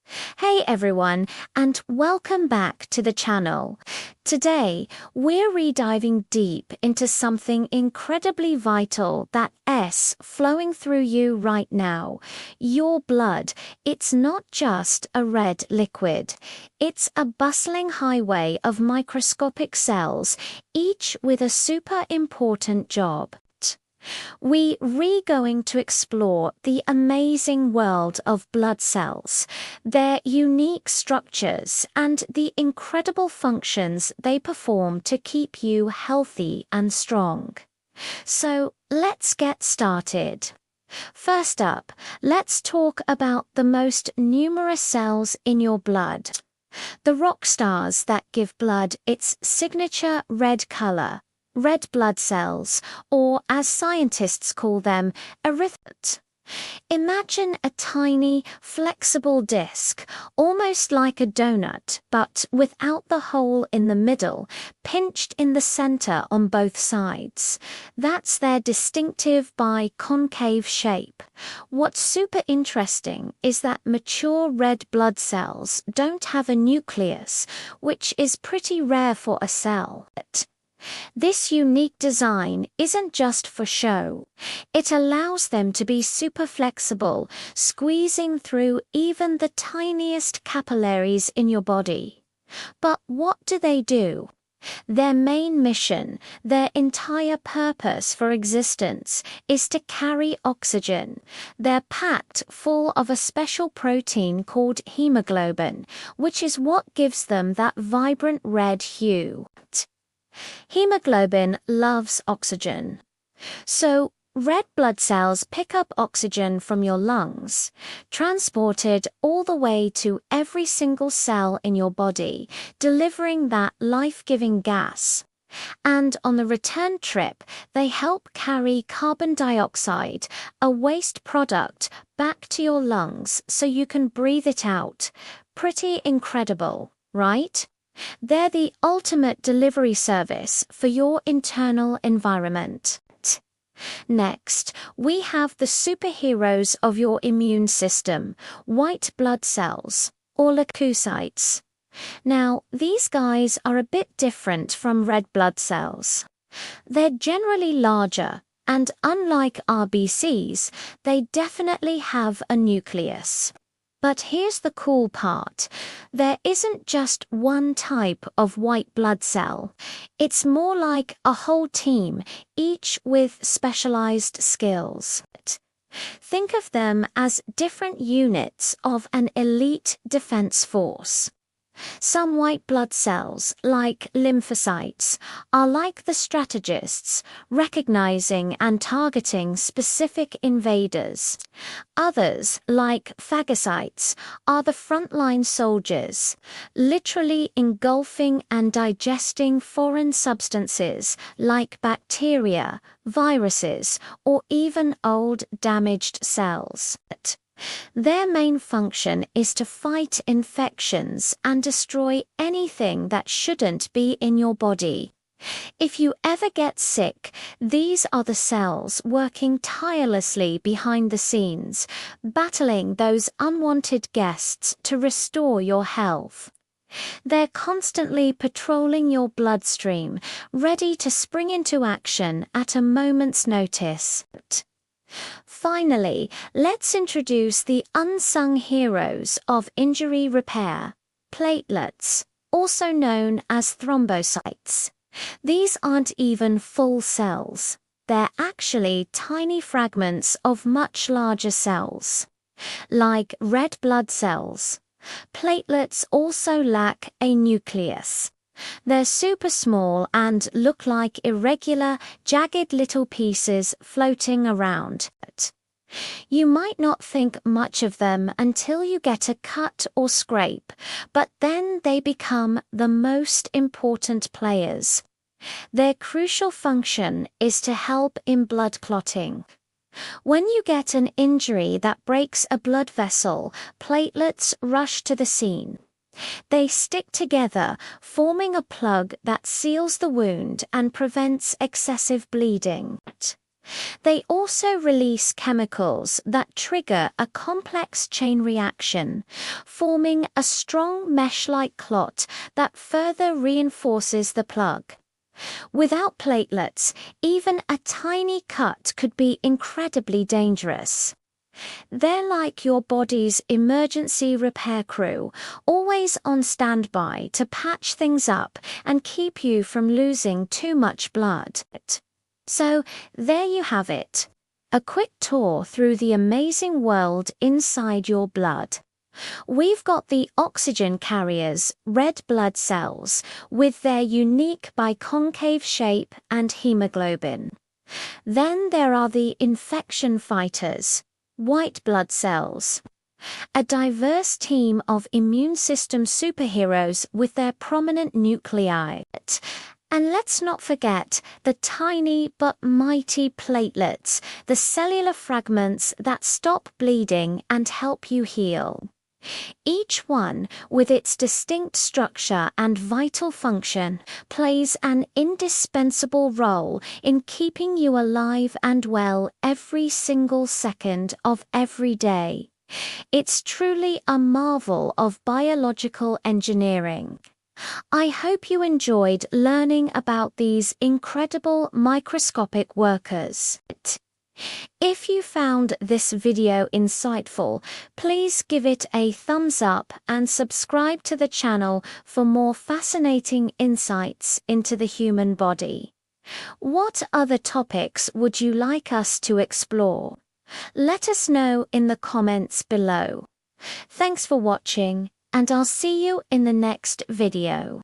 Hey everyone, and welcome back to the channel. Today, we're rediving deep into something incredibly vital that's flowing through you right now. Your blood. It's not just a red liquid. It's a bustling highway of microscopic cells, each with a super important job. We're going to explore the amazing world of blood cells, their unique structures, and the incredible functions they perform to keep you healthy and strong. So, let's get started. First up, let's talk about the most numerous cells in your blood. The rock stars that give blood its signature red color. Red blood cells, or as scientists call them, erythrocytes. Imagine a tiny, flexible disc, almost like a donut, but without the hole in the middle, pinched in the center on both sides. That's their distinctive biconcave shape. What's super interesting is that mature red blood cells don't have a nucleus, which is pretty rare for a cell. This unique design isn't just for show. It allows them to be super flexible, squeezing through even the tiniest capillaries in your body. But what do they do? Their main mission, their entire purpose for existence, is to carry oxygen. They're packed full of a special protein called hemoglobin, which is what gives them that vibrant red hue. Hemoglobin loves oxygen. So, red blood cells pick up oxygen from your lungs, transport it all the way to every single cell in your body, delivering that life-giving gas. And on the return trip, they help carry carbon dioxide, a waste product, back to your lungs so you can breathe it out. Pretty incredible, right? They're the ultimate delivery service for your internal environment. Next, we have the superheroes of your immune system, white blood cells, or leukocytes. Now, these guys are a bit different from red blood cells. They're generally larger, and unlike RBCs, they definitely have a nucleus. But here's the cool part. There isn't just one type of white blood cell. It's more like a whole team, each with specialized skills. Think of them as different units of an elite defense force. Some white blood cells, like lymphocytes, are like the strategists, recognizing and targeting specific invaders. Others, like phagocytes, are the frontline soldiers, literally engulfing and digesting foreign substances like bacteria, viruses, or even old damaged cells. Their main function is to fight infections and destroy anything that shouldn't be in your body. If you ever get sick, these are the cells working tirelessly behind the scenes, battling those unwanted guests to restore your health. They're constantly patrolling your bloodstream, ready to spring into action at a moment's notice. Finally, let's introduce the unsung heroes of injury repair, platelets, also known as thrombocytes. These aren't even full cells. They're actually tiny fragments of much larger cells. Like red blood cells, platelets also lack a nucleus. They're super small and look like irregular, jagged little pieces floating around. You might not think much of them until you get a cut or scrape, but then they become the most important players. Their crucial function is to help in blood clotting. When you get an injury that breaks a blood vessel, platelets rush to the scene. They stick together, forming a plug that seals the wound and prevents excessive bleeding. They also release chemicals that trigger a complex chain reaction, forming a strong mesh-like clot that further reinforces the plug. Without platelets, even a tiny cut could be incredibly dangerous. They're like your body's emergency repair crew, always on standby to patch things up and keep you from losing too much blood. So, there you have it. A quick tour through the amazing world inside your blood. We've got the oxygen carriers, red blood cells, with their unique biconcave shape and hemoglobin. Then there are the infection fighters, white blood cells. A diverse team of immune system superheroes with their prominent nuclei. And let's not forget the tiny but mighty platelets, the cellular fragments that stop bleeding and help you heal. Each one, with its distinct structure and vital function, plays an indispensable role in keeping you alive and well every single second of every day. It's truly a marvel of biological engineering. I hope you enjoyed learning about these incredible microscopic workers. If you found this video insightful, please give it a thumbs up and subscribe to the channel for more fascinating insights into the human body. What other topics would you like us to explore? Let us know in the comments below. Thanks for watching, and I'll see you in the next video.